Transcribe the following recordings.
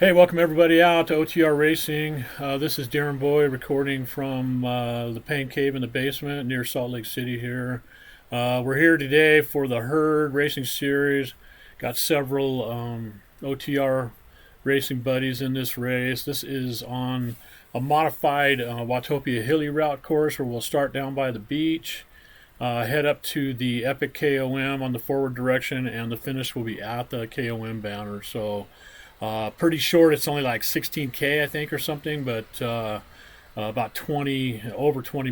Hey, welcome everybody out to OTR Racing. This is Darren Boy recording from the Pain Cave in the basement near Salt Lake City here. We're here today for the Herd Racing Series. Got several OTR racing buddies in this race. This is on a modified Watopia Hilly route course where we'll start down by the beach, head up to the Epic KOM on the forward direction, and the finish will be at the KOM banner. So pretty short. It's only like 16K, I think, or something, but about 20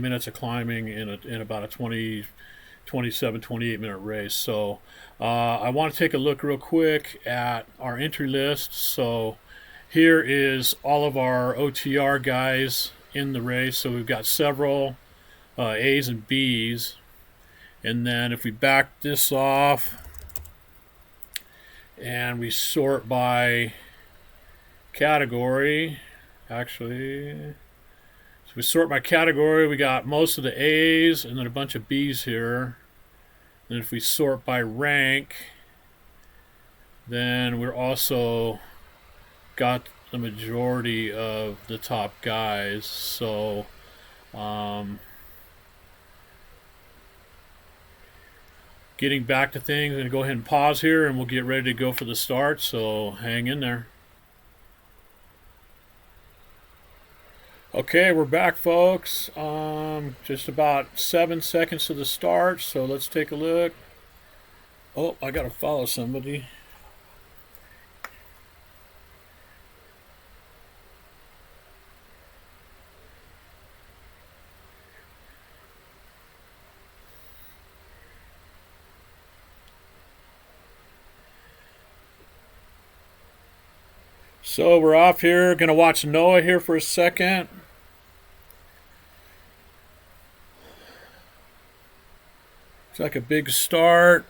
minutes of climbing in about a 27, 28 minute race. So I want to take a look real quick at our entry list. So here is all of our OTR guys in the race. So we've got several A's and B's. And then if we back this off, and we sort by category. Actually, so we sort by category. We got most of the A's and then a bunch of B's here. And if we sort by rank, then we're also got the majority of the top guys. So getting back to things, I'm going to go ahead and pause here and we'll get ready to go for the start, so hang in there. Okay, we're back, folks. Just about 7 seconds to the start, so let's take a look. Oh, I got to follow somebody. So we're off here. Gonna watch Noah here for a second. It's like a big start.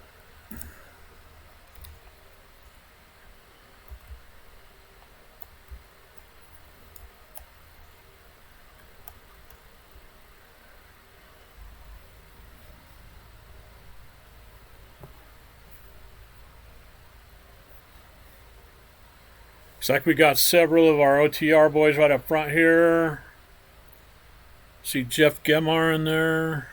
Looks like we got several of our OTR boys right up front here. See Jeff Gemar in there.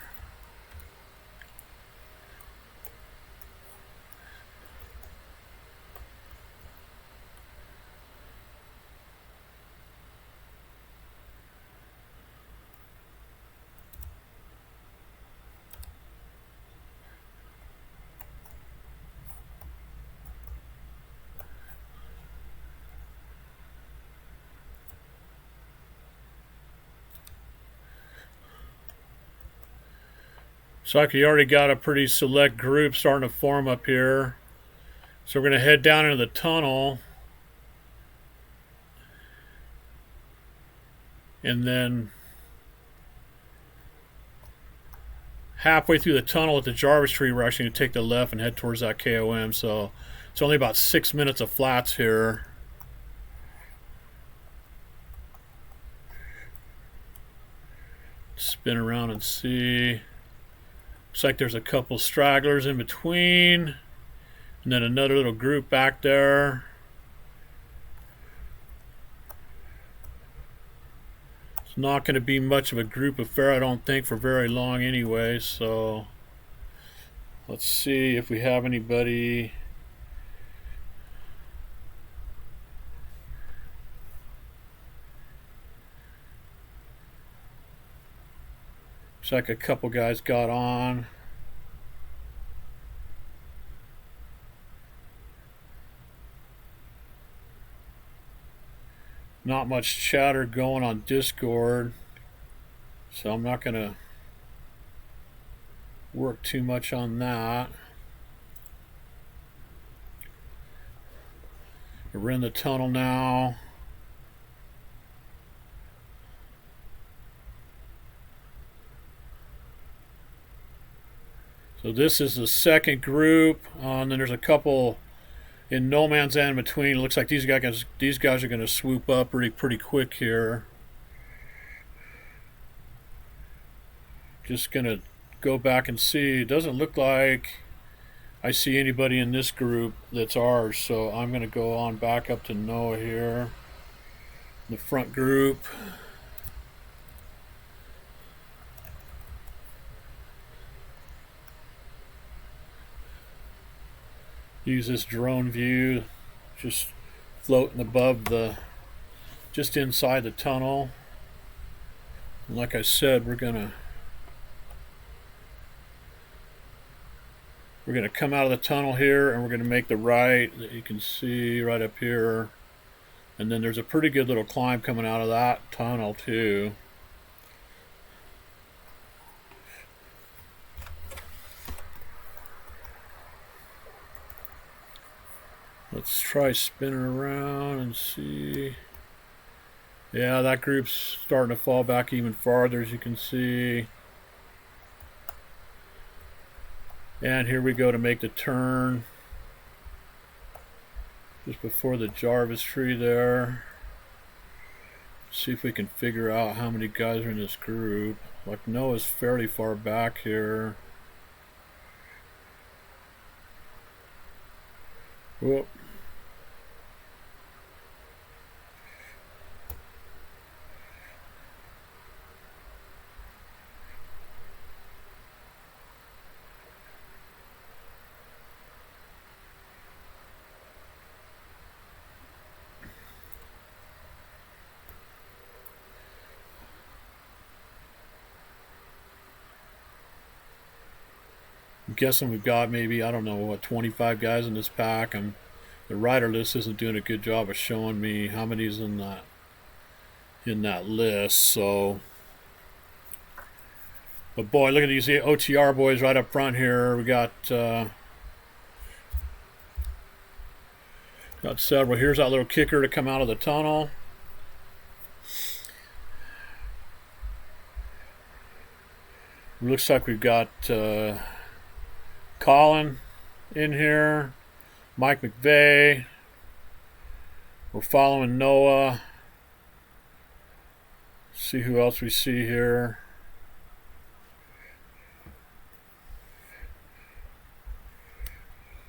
So like you already got a pretty select group starting to form up here. So we're going to head down into the tunnel. And then halfway through the tunnel at the Jarvis tree, we're actually going to take the left and head towards that KOM. So it's only about 6 minutes of flats here. Spin around and see. Looks like there's a couple stragglers in between, and then another little group back there. It's not going to be much of a group affair, I don't think, for very long anyway. So let's see if we have anybody. Looks like a couple guys got on. Not much chatter going on Discord, so I'm not going to work too much on that. We're in the tunnel now. So this is the second group, and then there's a couple in no man's land between. It looks like these guys are going to swoop up pretty quick here. Just going to go back and see. It doesn't look like I see anybody in this group that's ours, so I'm going to go on back up to Noah here, the front group. Use this drone view, just floating above just inside the tunnel. And like I said, we're gonna come out of the tunnel here, and we're gonna make the right that you can see right up here. And then there's a pretty good little climb coming out of that tunnel too. Let's try spinning around and see. Yeah, that group's starting to fall back even farther, as you can see. And here we go to make the turn. Just before the Jarvis tree there. See if we can figure out how many guys are in this group. Like Noah's fairly far back here. Whoop. I'm guessing we've got maybe, I don't know, what, 25 guys in this pack. The rider list isn't doing a good job of showing me how many's in that list. So, but boy, look at these OTR boys right up front here. We got several. Here's that little kicker to come out of the tunnel. Looks like we've got Colin in here, Mike McVeigh. We're following Noah. See who else we see here.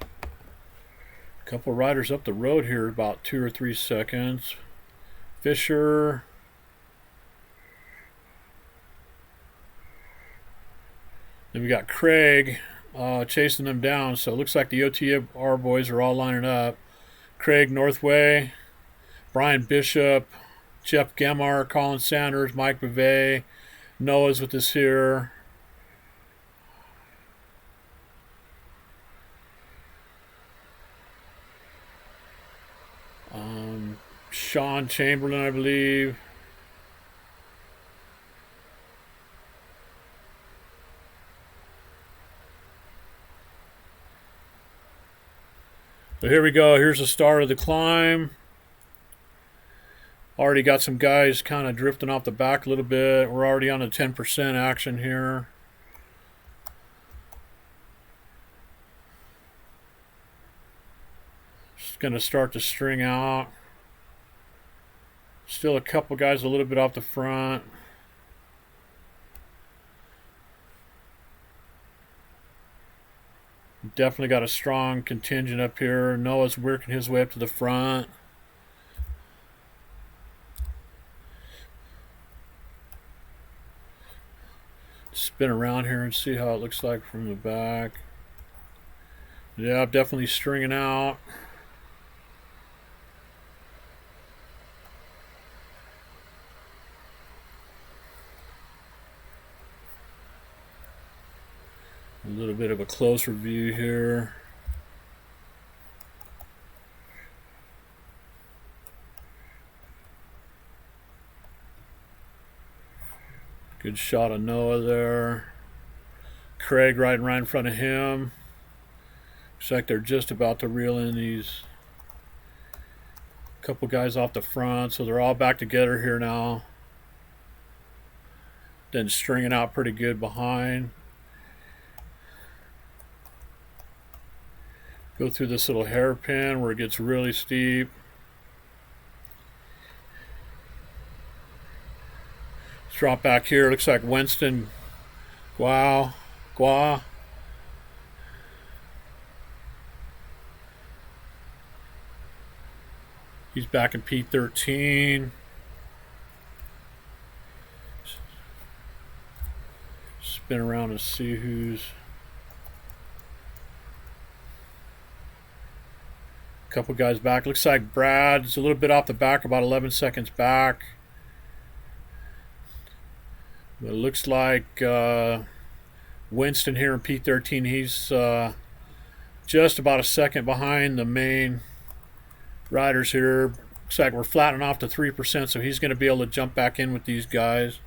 A couple riders up the road here, about 2 or 3 seconds. Fisher. Then we got Craig chasing them down. So it looks like the OTR boys are all lining up. Craig Northway, Brian Bishop, Jeff Gemar, Colin Sanders, Mike Bavay. Noah's with us here. Sean Chamberlain, I believe. So here we go. Here's the start of the climb. Already got some guys kind of drifting off the back a little bit. We're already on the 10% action here. Just going to start to string out. Still a couple guys a little bit off the front. Definitely got a strong contingent up here. Noah's working his way up to the front. Spin around here and see how it looks like from the back. Yeah, definitely stringing out. A little bit of a closer view here. Good shot of Noah there. Craig riding right in front of him. Looks like they're just about to reel in these couple guys off the front, so they're all back together here now. Then stringing out pretty good behind. Go through this little hairpin where it gets really steep. Let's drop back here. Looks like Winston Gua. He's back in P13. Spin around and see who's... A couple guys back. Looks like Brad's a little bit off the back, about 11 seconds back. But it looks like Winston here in P13, he's just about a second behind the main riders here. Looks like we're flattening off to 3%, so he's going to be able to jump back in with these guys.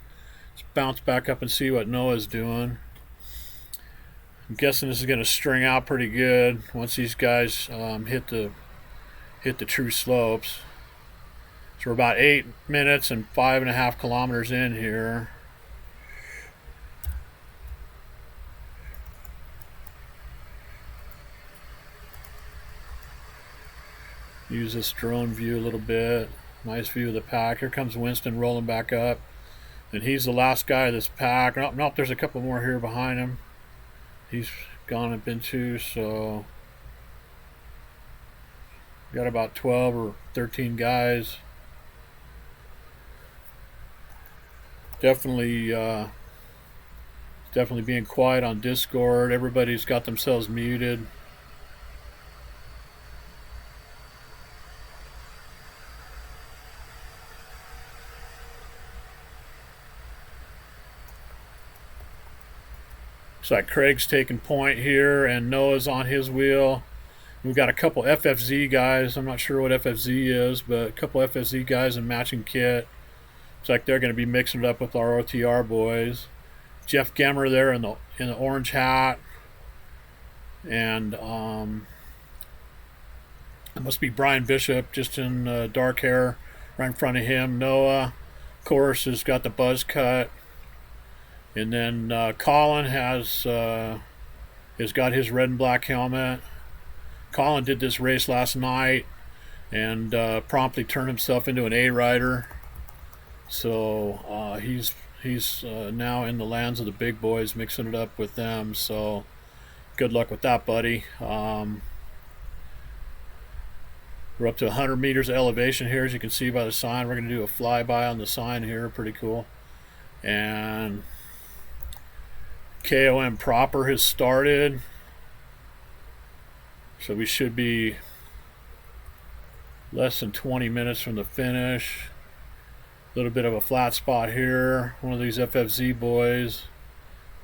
Let's bounce back up and see what Noah's doing. I'm guessing this is going to string out pretty good once these guys hit the true slopes. So we're about 8 minutes and 5.5 kilometers in here. Use this drone view a little bit. Nice view of the pack. Here comes Winston rolling back up. And he's the last guy of this pack. Nope, there's a couple more here behind him. He's gone up into, so got about 12 or 13 guys. Definitely being quiet on Discord. Everybody's got themselves muted. Looks like Craig's taking point here, and Noah's on his wheel. We've got a couple FFZ guys. I'm not sure what FFZ is, but a couple FFZ guys in matching kit. Looks like they're going to be mixing it up with our OTR boys. Jeff Gemmer there in the orange hat, and it must be Brian Bishop just in dark hair right in front of him. Noah, of course, has got the buzz cut. And then Colin has got his red and black helmet. Colin did this race last night and promptly turned himself into an A rider. So he's now in the lands of the big boys, mixing it up with them. So good luck with that, buddy. We're up to 100 meters of elevation here, as you can see by the sign. We're going to do a flyby on the sign here. Pretty cool. And KOM proper has started, so we should be less than 20 minutes from the finish. A little bit of a flat spot here. One of these FFZ boys,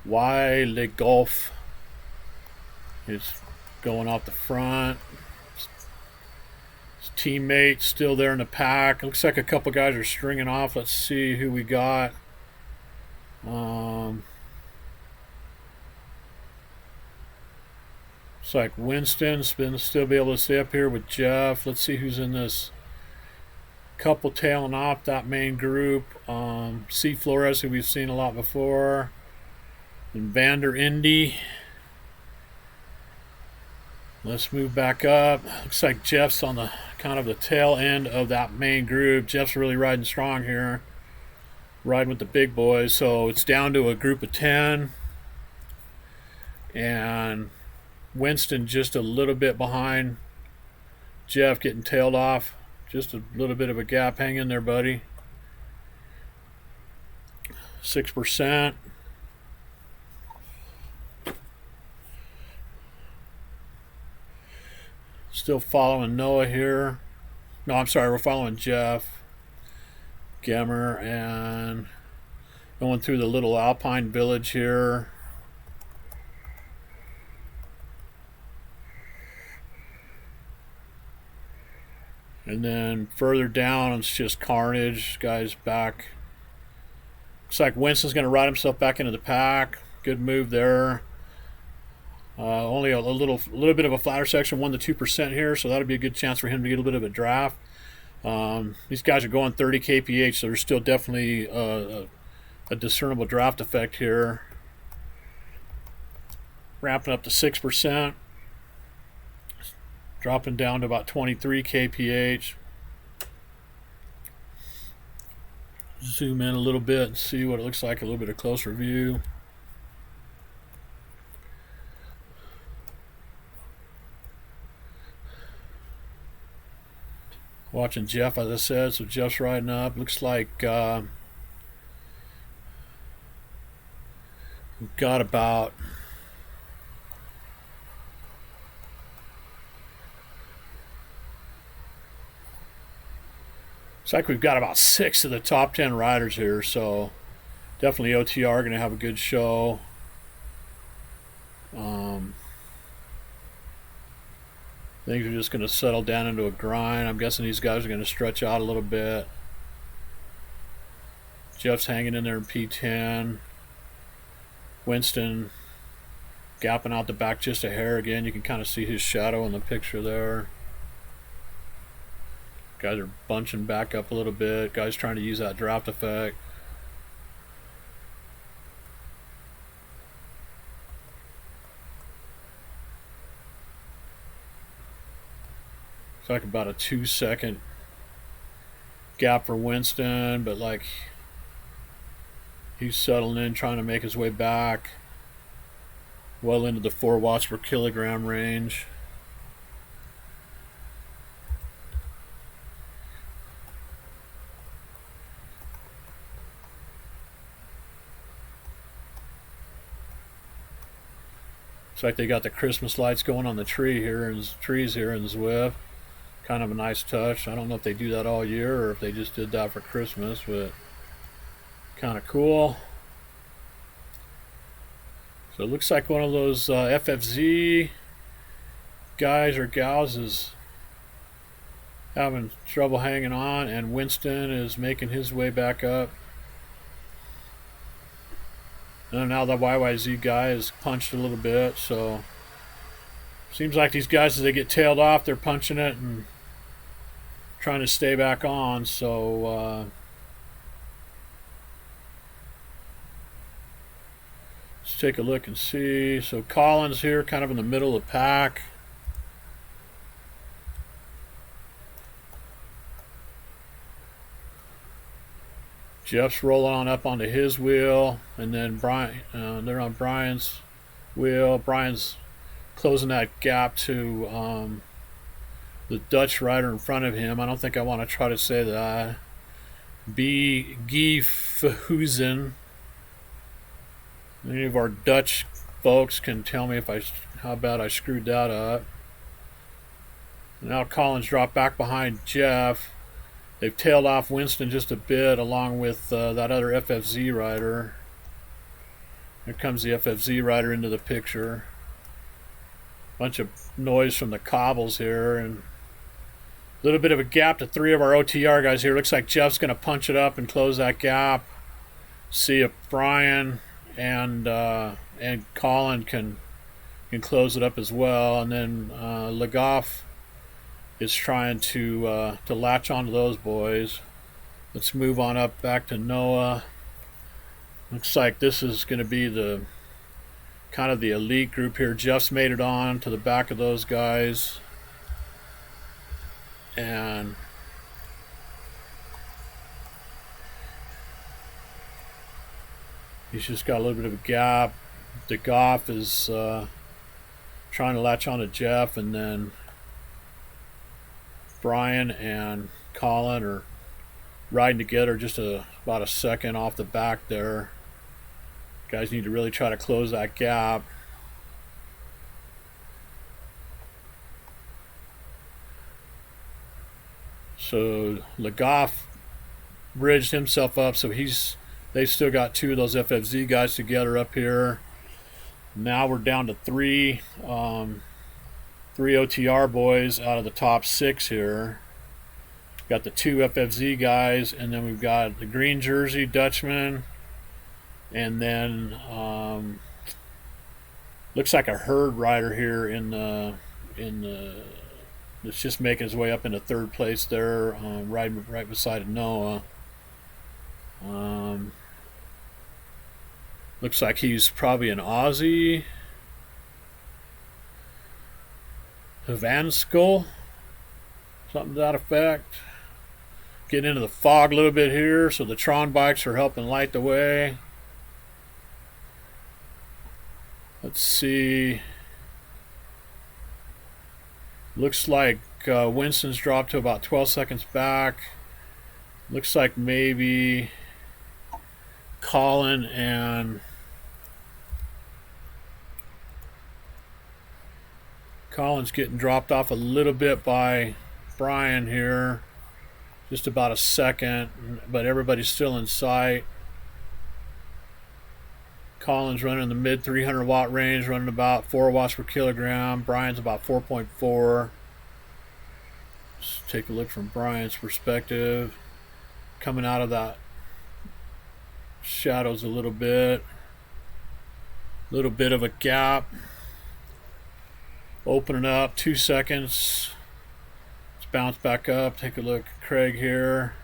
Y Le Golf, is going off the front. His teammate still there in the pack. Looks like a couple guys are stringing off. Let's see who we got. It's like Winston's been still be able to stay up here with Jeff. Let's see who's in this couple tailing off that main group. C. Flores, who we've seen a lot before, and Vander Indy. Let's move back up. Looks like Jeff's on the kind of the tail end of that main group. Jeff's really riding strong here, riding with the big boys. So it's down to a group of 10, and Winston just a little bit behind Jeff, getting tailed off. Just a little bit of a gap. Hang in there, buddy. 6%. Still following Noah here. No, I'm sorry, we're following Jeff Gemmer and going through the little alpine village here. And then further down, it's just carnage. Guy's back. Looks like Winston's going to ride himself back into the pack. Good move there. Only a little bit of a flatter section, 1 to 2% here, so that'll be a good chance for him to get a little bit of a draft. These guys are going 30 kph, so there's still definitely a discernible draft effect here. Ramping up to 6%. Dropping down to about 23 kph. Zoom in a little bit and see what it looks like, a little bit of closer view. Watching Jeff, as I said, so Jeff's riding up. Looks like we've got about we've got about 6 of the top 10 riders here, so definitely OTR going to have a good show. Things are just going to settle down into a grind. I'm guessing these guys are going to stretch out a little bit. Jeff's hanging in there in P10. Winston gapping out the back just a hair again. You can kind of see his shadow in the picture there. Guys are bunching back up a little bit. Guys trying to use that draft effect. It's like about a 2-second gap for Winston, but like he's settling in, trying to make his way back well into the 4 watts per kilogram range. Looks like they got the Christmas lights going on the trees here in Zwift. Kind of a nice touch. I don't know if they do that all year or if they just did that for Christmas, but kind of cool. So it looks like one of those FFZ guys or gals is having trouble hanging on, and Winston is making his way back up. And now the YYZ guy is punched a little bit, so seems like these guys, as they get tailed off, they're punching it and trying to stay back on. So let's take a look and see. So Collins here kind of in the middle of the pack. Jeff's rolling on up onto his wheel, and then Brian, they're on Brian's wheel. Brian's closing that gap to the Dutch rider in front of him. I don't think I want to try to say that. B. Guy Verhuizen. Any of our Dutch folks can tell me how bad I screwed that up. Now Collins dropped back behind Jeff. They've tailed off Winston just a bit, along with that other FFZ rider. Here comes the FFZ rider into the picture. Bunch of noise from the cobbles here, and a little bit of a gap to 3 of our OTR guys here. Looks like Jeff's going to punch it up and close that gap. See if Brian and Colin can close it up as well, and then Legoff is trying to latch onto those boys. Let's move on up back to Noah. Looks like this is going to be the kind of the elite group here. Jeff's made it on to the back of those guys, and he's just got a little bit of a gap. The Goff is trying to latch on to Jeff, and then Brian and Colin are riding together just about a second off the back there. Guys need to really try to close that gap. So Legoff bridged himself up, so they've still got 2 of those FFZ guys together up here. Now we're down to 3 OTR boys out of the top 6 here. Got the 2 FFZ guys, and then we've got the green jersey Dutchman, and then looks like a herd rider here in the that's just making his way up into 3rd place there, right beside Noah. Looks like he's probably an Aussie. Vanskol, something to that effect. Getting into the fog a little bit here, so the Tron bikes are helping light the way. Let's see. Looks like Winston's dropped to about 12 seconds back. Looks like maybe Colin and Colin's getting dropped off a little bit by Brian here. Just about a second, but everybody's still in sight. Colin's running the mid 300 watt range, running about 4 watts per kilogram. Brian's about 4.4. Let's take a look from Brian's perspective. Coming out of that shadows a little bit of a gap. Opening up, 2 seconds. Let's bounce back up. Take a look at Craig here.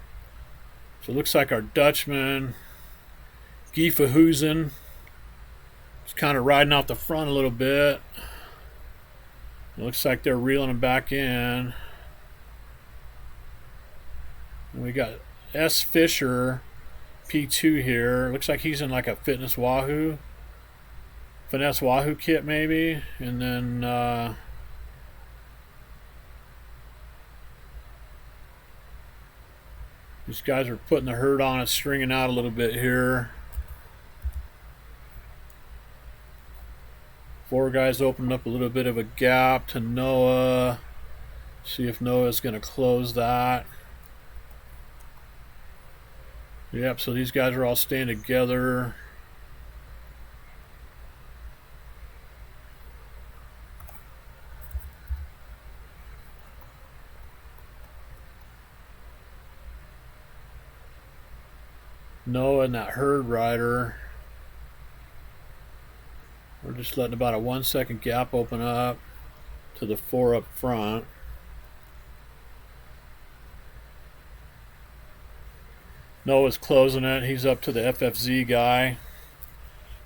So it looks like our Dutchman, Giefahusen, is kind of riding out the front a little bit. It looks like they're reeling him back in. And we got S. Fisher, P2 here. Looks like he's in like a Finesse Wahoo kit maybe. And then these guys are putting the herd on it, stringing out a little bit here. 4 guys opening up a little bit of a gap to Noah. See if Noah's going to close that. Yep, so these guys are all staying together. Noah and that herd rider. We're just letting about a 1 second gap open up to the 4 up front. Noah's closing it. He's up to the FFZ guy.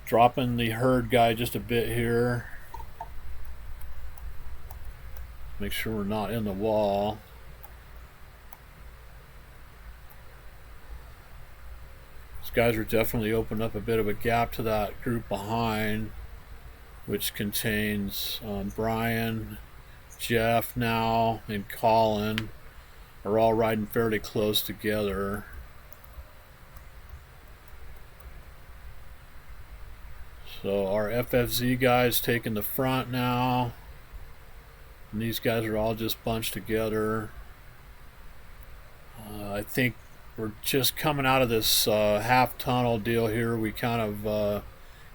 Dropping the herd guy just a bit here. Make sure we're not in the wall. These guys are definitely opening up a bit of a gap to that group behind, which contains Brian, Jeff now, and Colin are all riding fairly close together. So our FFZ guys taking the front now, and these guys are all just bunched together. I think we're just coming out of this half tunnel deal here. We kind of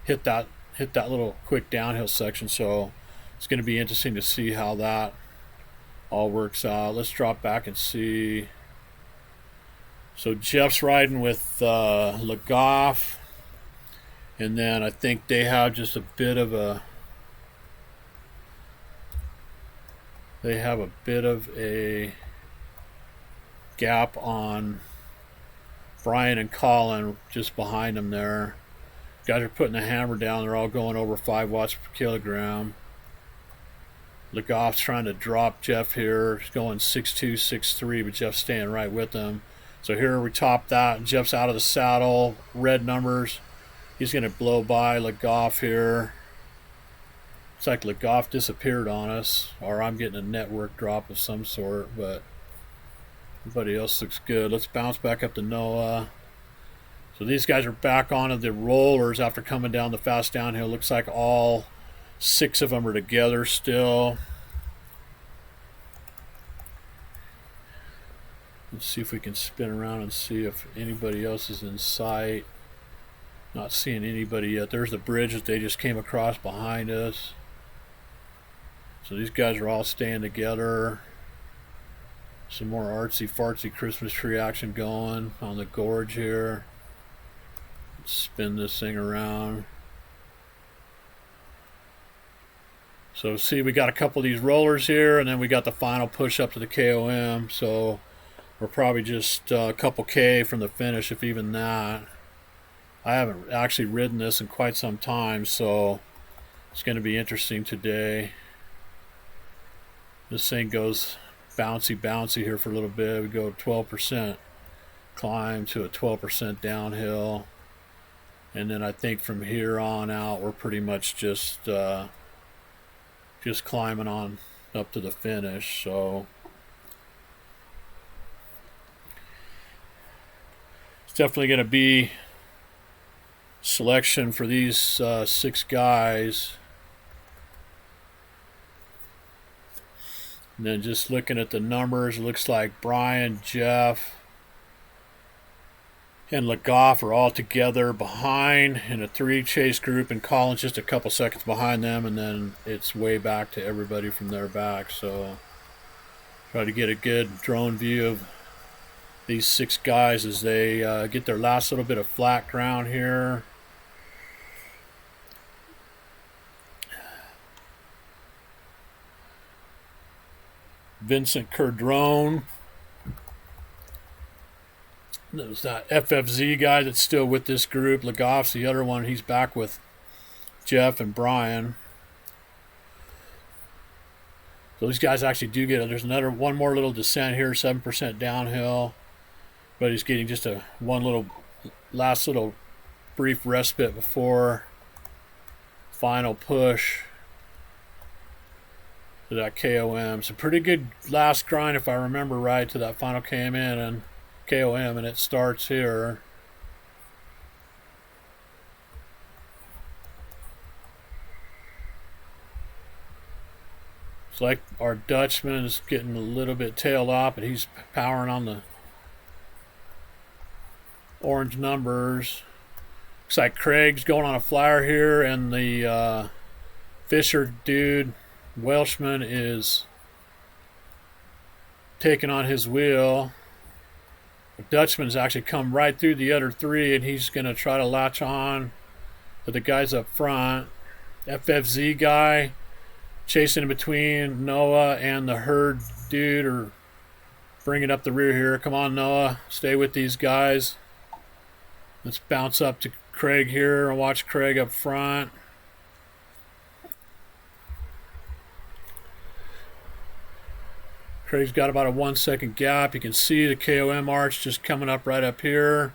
hit that little quick downhill section, so it's going to be interesting to see how that all works out. Let's drop back and see. So Jeff's riding with Legoff. And then I think they have just a bit of a gap on Brian and Colin just behind them there. Guys are putting the hammer down. They're all going over 5 watts per kilogram. Legoff's trying to drop Jeff here. He's going 6.2, 6.3, but Jeff's staying right with them. So here we top that. Jeff's out of the saddle. Red numbers. He's going to blow by Legoff here. It's like Legoff disappeared on us, or I'm getting a network drop of some sort, but everybody else looks good. Let's bounce back up to Noah. So these guys are back onto the rollers after coming down the fast downhill. Looks like all 6 of them are together still. Let's see if we can spin around and see if anybody else is in sight. Not seeing anybody yet. There's the bridge that they just came across behind us. So these guys are all staying together. Some more artsy fartsy Christmas tree action going on the gorge here. Let's spin this thing around. So see, we got a couple of these rollers here, and then we got the final push up to the KOM. So we're probably just a couple K from the finish, if even that. I haven't actually ridden this in quite some time, so it's going to be interesting today. This thing goes bouncy here for a little bit. We go 12% climb to a 12% downhill, and then I think from here on out we're pretty much just climbing on up to the finish. So definitely going to be selection for these 6 guys. And then just looking at the numbers, it looks like Brian, Jeff, and Legoff are all together behind in a 3 chase group, and Colin's just a couple seconds behind them, and then it's way back to everybody from their back. So try to get a good drone view of these 6 guys as they get their last little bit of flat ground here. Vincent Cerdrone. There's that FFZ guy that's still with this group. Legoff's the other one. He's back with Jeff and Brian. So these guys actually do get it. There's one more little descent here, 7% downhill. But he's getting just a last little brief respite before final push to that KOM. So pretty good last grind, if I remember right, to that final KOM, and it starts here. It's like our Dutchman is getting a little bit tailed off, but he's powering on the orange numbers. Looks like Craig's going on a flyer here, and the Fisher dude, Welshman, is taking on his wheel. The Dutchman's actually come right through the other 3, and he's going to try to latch on to the guys up front. FFZ guy chasing in between Noah and the herd dude, or bringing up the rear here. Come on, Noah, stay with these guys. Let's bounce up to Craig here and watch Craig up front. Craig's got about a 1-second gap. You can see the KOM arch just coming up right up here.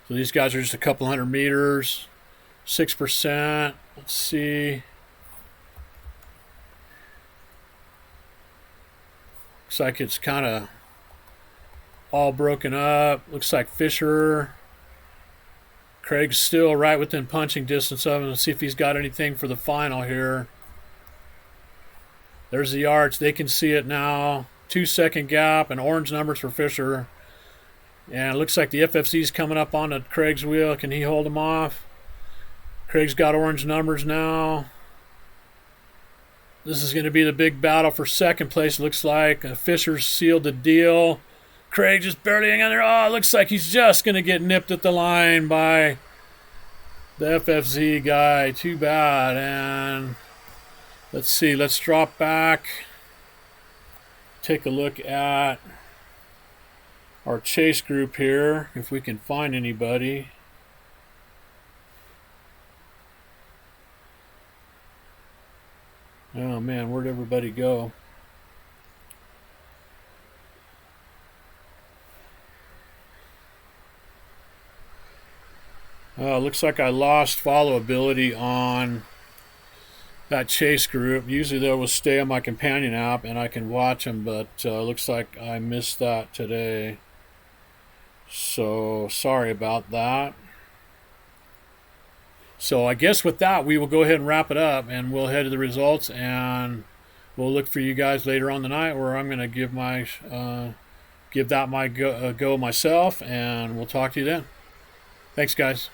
So these guys are just a couple hundred meters. 6%. Let's see. Looks like it's kind of all broken up. Looks like Fisher. Craig's still right within punching distance of him. Let's see if he's got anything for the final here. There's the arch. They can see it now. 2-second gap and orange numbers for Fisher. And it looks like the FFC's coming up onto Craig's wheel. Can he hold him off? Craig's got orange numbers now. This is going to be the big battle for second place, it looks like. Fisher's sealed the deal. Craig just barely hanging there. Oh, it looks like he's just going to get nipped at the line by the FFZ guy. Too bad. And let's see. Let's drop back. Take a look at our chase group here, if we can find anybody. Oh man, where'd everybody go? Looks like I lost follow ability on that chase group. Usually they will stay on my companion app and I can watch them, but looks like I missed that today. So sorry about that. So I guess with that, we will go ahead and wrap it up, and we'll head to the results, and we'll look for you guys later on the night, where I'm going to give that my go myself, and we'll talk to you then. Thanks, guys.